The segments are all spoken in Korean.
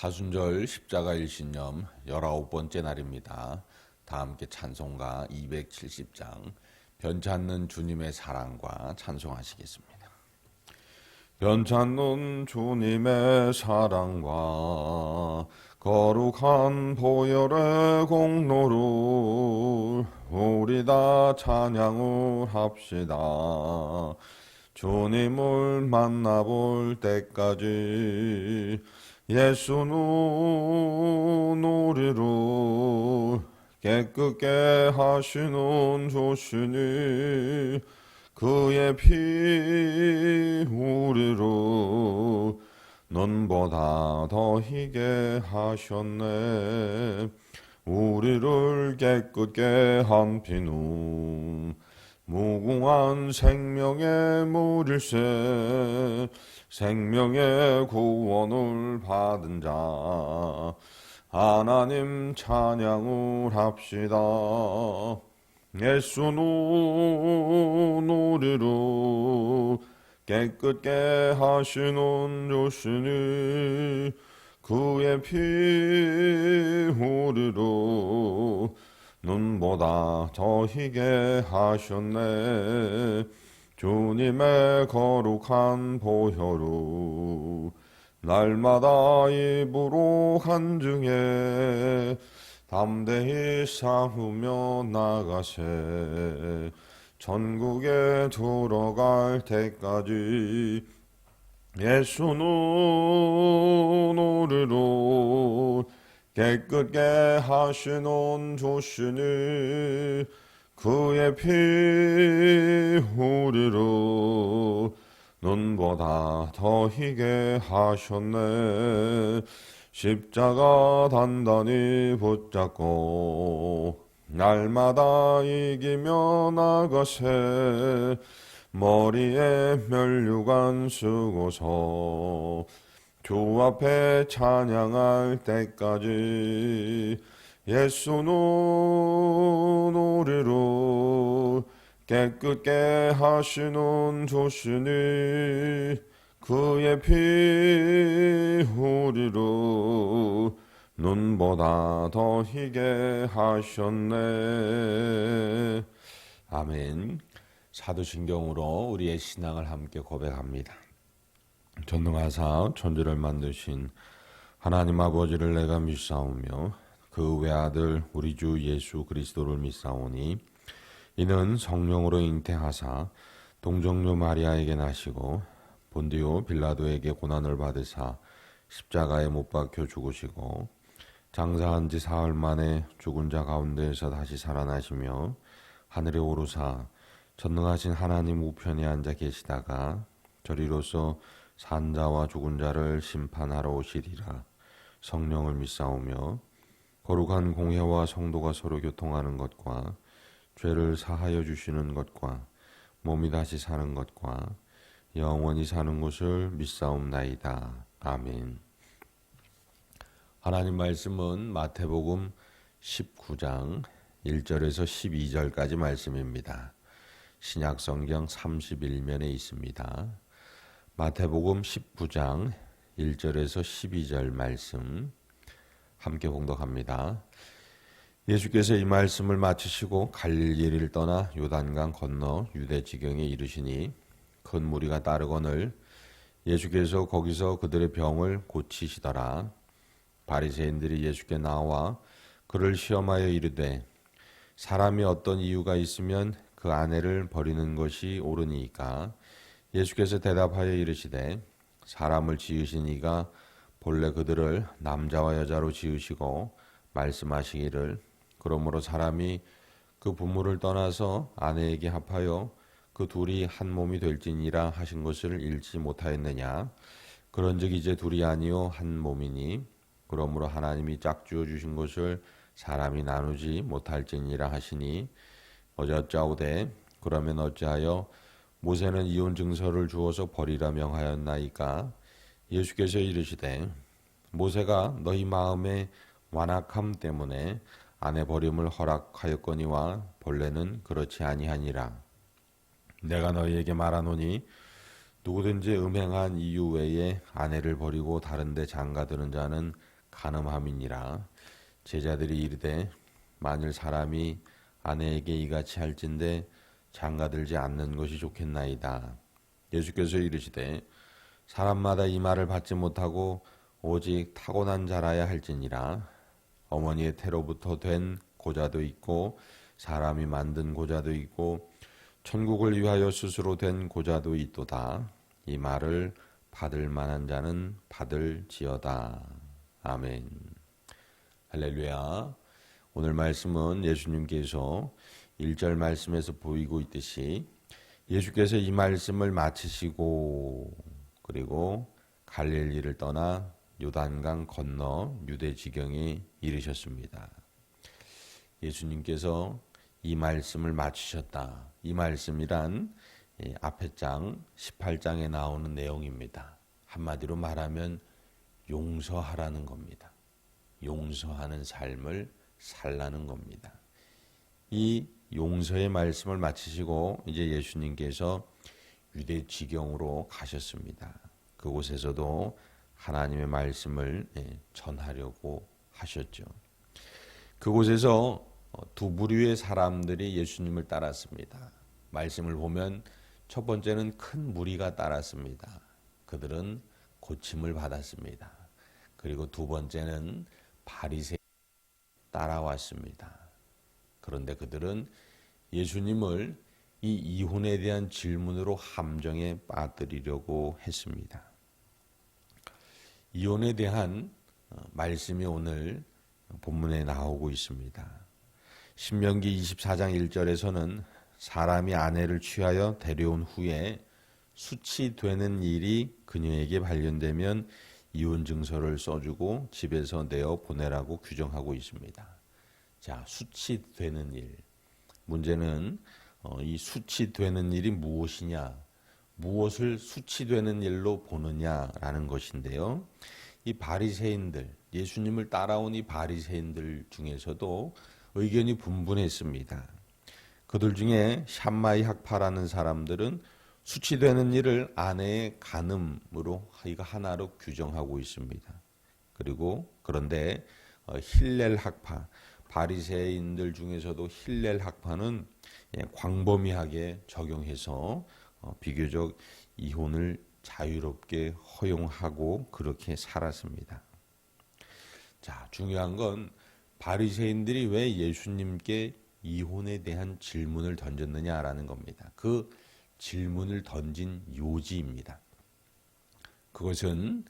사순절 십자가 일신념 19번째 날입니다. 다 함께 찬송가 270장 변찮는 주님의 사랑과 찬송하시겠습니다. 변찮는 주님의 사랑과 거룩한 보혈의 공로를 우리 다 찬양을 합시다. 주님을 만나볼 때까지 예수는 우리를 깨끗게 하시는 조시니 그의 피 우리를 눈보다 더 희게 하셨네. 우리를 깨끗게 한 피는 무궁한 생명의 물일세. 생명의 구원을 받은 자 하나님 찬양을 합시다. 예수는 우리를 깨끗게 하시는 조시니 그의 피 우리를 눈보다 더 희게 하셨네. 주님의 거룩한 보혈을 날마다 입으로 간증해 담대히 쌓으며 나가세. 천국에 들어갈 때까지 예수는 우리를 깨끗게 하시는 조시니 그의 피 우리를 눈보다 더 희게 하셨네. 십자가 단단히 붙잡고 날마다 이기며 나가세. 머리에 면류관 쓰고서 주 앞에 찬양할 때까지 예수는 우리를 깨끗게 하시는 조시니 그의 피 우리를 눈보다 더 희게 하셨네. 아멘. 사도신경으로 우리의 신앙을 함께 고백합니다. 전능하사 천지를 만드신 하나님 아버지를 내가 믿사오며 그 외아들 우리 주 예수 그리스도를 믿사오니 이는 성령으로 잉태하사 동정녀 마리아에게 나시고 본디오 빌라도에게 고난을 받으사 십자가에 못 박혀 죽으시고 장사한 지 사흘 만에 죽은 자 가운데에서 다시 살아나시며 하늘에 오르사 전능하신 하나님 우편에 앉아 계시다가 저리로서 산 자와 죽은 자를 심판하러 오시리라. 성령을 믿사오며 거룩한 공회와 성도가 서로 교통하는 것과 죄를 사하여 주시는 것과 몸이 다시 사는 것과 영원히 사는 것을 믿사옵나이다. 아멘. 하나님 말씀은 마태복음 19장 1절에서 12절까지 말씀입니다. 신약성경 31면에 있습니다. 마태복음 19장 1절에서 12절 말씀 함께 봉독합니다. 예수께서 이 말씀을 마치시고 갈릴리를 떠나 요단강 건너 유대 지경에 이르시니 큰 무리가 따르거늘 예수께서 거기서 그들의 병을 고치시더라. 바리새인들이 예수께 나와 그를 시험하여 이르되 사람이 어떤 이유가 있으면 그 아내를 버리는 것이 옳으니까. 예수께서 대답하여 이르시되 사람을 지으신 이가 본래 그들을 남자와 여자로 지으시고 말씀하시기를 그러므로 사람이 그 부모를 떠나서 아내에게 합하여 그 둘이 한 몸이 될지니라 하신 것을 읽지 못하였느냐. 그런즉 이제 둘이 아니요 한 몸이니 그러므로 하나님이 짝지어 주신 것을 사람이 나누지 못할지니라 하시니 어쩌오되 그러면 어찌하여 모세는 이혼 증서를 주어서 버리라 명하였나이까. 예수께서 이르시되 모세가 너희 마음의 완악함 때문에 아내 버림을 허락하였거니와 본래는 그렇지 아니하니라. 내가 너희에게 말하노니 누구든지 음행한 이유 외에 아내를 버리고 다른 데 장가드는 자는 간음함이니라. 제자들이 이르되 만일 사람이 아내에게 이같이 할진대 장가들지 않는 것이 좋겠나이다. 예수께서 이르시되 사람마다 이 말을 받지 못하고 오직 타고난 자라야 할지니라. 어머니의 태로부터 된 고자도 있고 사람이 만든 고자도 있고 천국을 위하여 스스로 된 고자도 있도다. 이 말을 받을 만한 자는 받을지어다. 아멘. 할렐루야. 오늘 말씀은 예수님께서 1절 말씀에서 보이고 있듯이 예수께서 이 말씀을 마치시고 그리고 갈릴리를 떠나 요단강 건너 유대 지경에 이르셨습니다. 예수님께서 이 말씀을 마치셨다. 이 말씀이란 앞에 장 18장에 나오는 내용입니다. 한마디로 말하면 용서하라는 겁니다. 용서하는 삶을 살라는 겁니다. 이 용서의 말씀을 마치시고 이제 예수님께서 유대 지경으로 가셨습니다. 그곳에서도 하나님의 말씀을 전하려고 하셨죠. 그곳에서 두 부류의 사람들이 예수님을 따랐습니다. 말씀을 보면 첫 번째는 큰 무리가 따랐습니다. 그들은 고침을 받았습니다. 그리고 두 번째는 바리새인이 따라왔습니다. 그런데 그들은 예수님을 이 이혼에 대한 질문으로 함정에 빠뜨리려고 했습니다. 이혼에 대한 말씀이 오늘 본문에 나오고 있습니다. 신명기 24장 1절에서는 사람이 아내를 취하여 데려온 후에 수치되는 일이 그녀에게 발견되면 이혼 증서를 써주고 집에서 내어 보내라고 규정하고 있습니다. 자, 수치되는 일. 문제는 이 수치되는 일이 무엇이냐, 무엇을 수치되는 일로 보느냐라는 것인데요. 이 바리새인들, 예수님을 따라온 이 바리새인들 중에서도 의견이 분분했습니다. 그들 중에 샴마이 학파라는 사람들은 수치되는 일을 아내의 간음으로 이거 하나로 규정하고 있습니다. 그리고 그런데 힐렐 학파, 바리새인들 중에서도 힐렐 학파는 광범위하게 적용해서 비교적 이혼을 자유롭게 허용하고 그렇게 살았습니다. 자, 중요한 건 바리새인들이 왜 예수님께 이혼에 대한 질문을 던졌느냐라는 겁니다. 그 질문을 던진 요지입니다. 그것은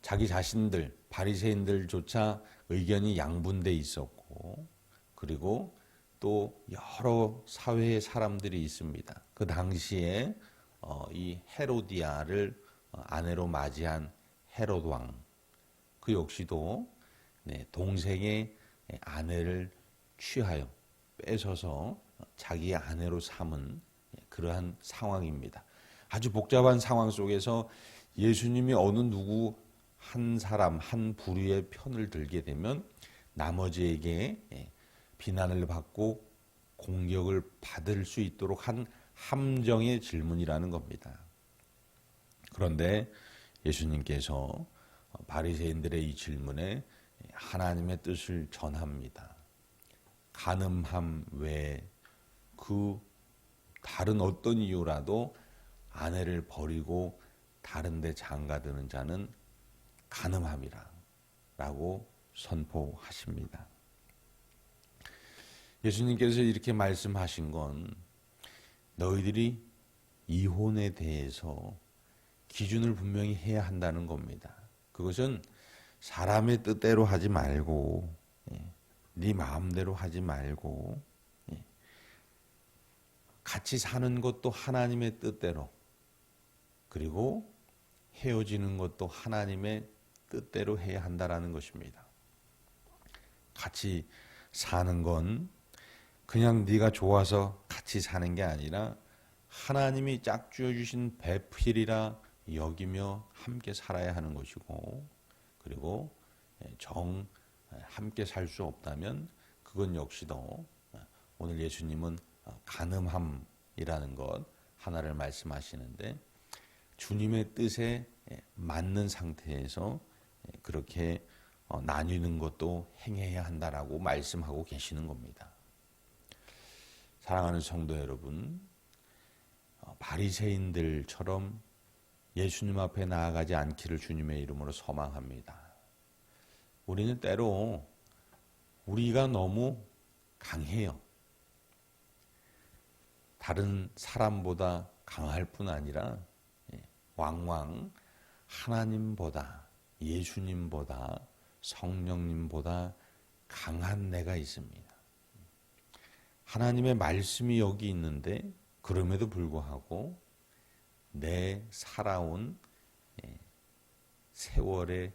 자기 자신들, 바리새인들조차 의견이 양분돼 있었고, 그리고 또 여러 사회의 사람들이 있습니다. 그 당시에 이 헤로디아를 아내로 맞이한 헤롯 왕, 그 역시도 동생의 아내를 취하여 뺏어서 자기의 아내로 삼은 그러한 상황입니다. 아주 복잡한 상황 속에서 예수님이 어느 누구 한 사람, 한 부류의 편을 들게 되면 나머지에게 비난을 받고 공격을 받을 수 있도록 한 함정의 질문이라는 겁니다. 그런데 예수님께서 바리새인들의 이 질문에 하나님의 뜻을 전합니다. 간음함 외에 그 다른 어떤 이유라도 아내를 버리고 다른 데 장가드는 자는 간음함이라 라고 선포하십니다. 예수님께서 이렇게 말씀하신 건 너희들이 이혼에 대해서 기준을 분명히 해야 한다는 겁니다. 그것은 사람의 뜻대로 하지 말고 네 마음대로 하지 말고 같이 사는 것도 하나님의 뜻대로, 그리고 헤어지는 것도 하나님의 뜻대로 해야 한다라는 것입니다. 같이 사는 건 그냥 네가 좋아서 같이 사는 게 아니라 하나님이 짝지어 주신 배필이라 여기며 함께 살아야 하는 것이고, 그리고 함께 살 수 없다면 그건 역시도 오늘 예수님은 간음함이라는 것 하나를 말씀하시는데, 주님의 뜻에 맞는 상태에서 그렇게 나뉘는 것도 행해야 한다라고 말씀하고 계시는 겁니다. 사랑하는 성도 여러분, 바리새인들처럼 예수님 앞에 나아가지 않기를 주님의 이름으로 소망합니다. 우리는 때로 우리가 너무 강해요. 다른 사람보다 강할 뿐 아니라 왕왕 하나님보다, 예수님보다, 성령님보다 강한 내가 있습니다. 하나님의 말씀이 여기 있는데 그럼에도 불구하고 내 살아온 세월의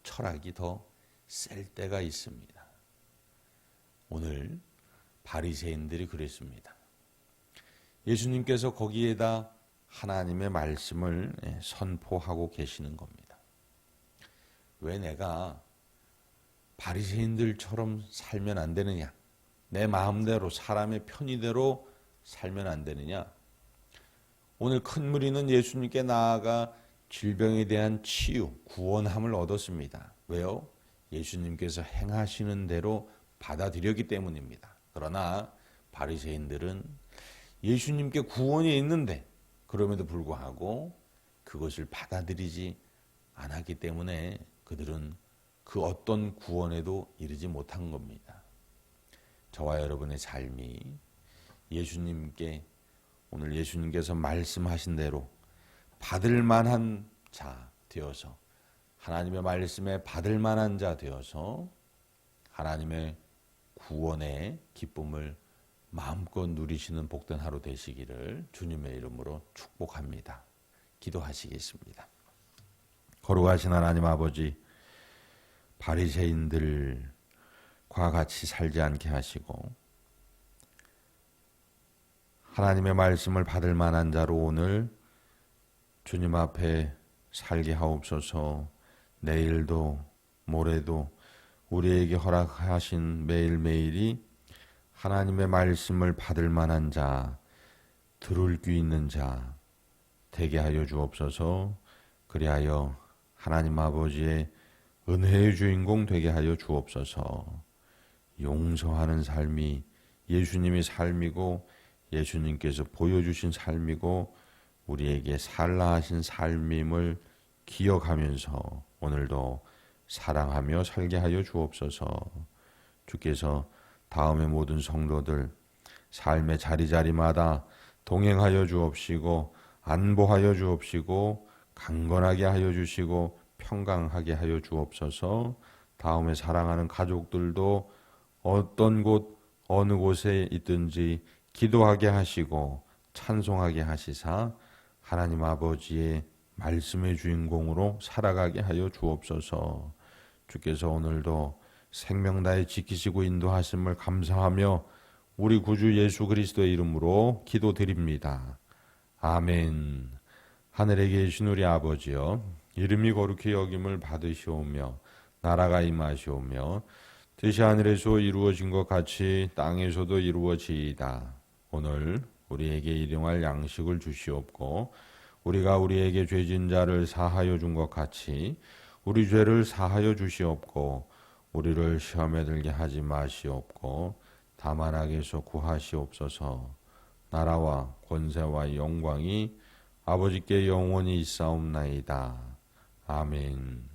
철학이 더 셀 때가 있습니다. 오늘 바리새인들이 그랬습니다. 예수님께서 거기에다 하나님의 말씀을 선포하고 계시는 겁니다. 왜 내가 바리새인들처럼 살면 안 되느냐? 내 마음대로 사람의 편의대로 살면 안 되느냐? 오늘 큰 무리는 예수님께 나아가 질병에 대한 치유, 구원함을 얻었습니다. 왜요? 예수님께서 행하시는 대로 받아들였기 때문입니다. 그러나 바리새인들은 예수님께 구원이 있는데 그럼에도 불구하고 그것을 받아들이지 않았기 때문에 그들은 그 어떤 구원에도 이르지 못한 겁니다. 저와 여러분의 삶이 예수님께 오늘 예수님께서 말씀하신 대로 받을 만한 자 되어서 하나님의 말씀에 받을 만한 자 되어서 하나님의 구원의 기쁨을 마음껏 누리시는 복된 하루 되시기를 주님의 이름으로 축복합니다. 기도하시겠습니다. 거룩하신 하나님 아버지, 바리새인들과 같이 살지 않게 하시고 하나님의 말씀을 받을 만한 자로 오늘 주님 앞에 살게 하옵소서. 내일도 모레도 우리에게 허락하신 매일매일이 하나님의 말씀을 받을 만한 자, 들을 귀 있는 자 되게 하여 주옵소서. 그리하여 하나님 아버지의 은혜의 주인공 되게 하여 주옵소서. 용서하는 삶이 예수님의 삶이고 예수님께서 보여주신 삶이고 우리에게 살라 하신 삶임을 기억하면서 오늘도 사랑하며 살게 하여 주옵소서. 주께서 다음의 모든 성도들 삶의 자리자리마다 동행하여 주옵시고 안보하여 주옵시고 강건하게 하여 주시고 평강하게 하여 주옵소서. 다음에 사랑하는 가족들도 어떤 곳 어느 곳에 있든지 기도하게 하시고 찬송하게 하시사 하나님 아버지의 말씀의 주인공으로 살아가게 하여 주옵소서. 주께서 오늘도 생명 다해 지키시고 인도하심을 감사하며 우리 구주 예수 그리스도의 이름으로 기도드립니다. 아멘. 하늘에 계신 우리 아버지여, 이름이 거룩히 여김을 받으시오며 나라가 임하시오며 뜻이 하늘에서 이루어진 것 같이 땅에서도 이루어지이다. 오늘 우리에게 일용할 양식을 주시옵고 우리가 우리에게 죄진 자를 사하여 준 것 같이 우리 죄를 사하여 주시옵고 우리를 시험에 들게 하지 마시옵고 다만 악에서 구하시옵소서. 나라와 권세와 영광이 아버지께 영원히 있사옵나이다. 아멘.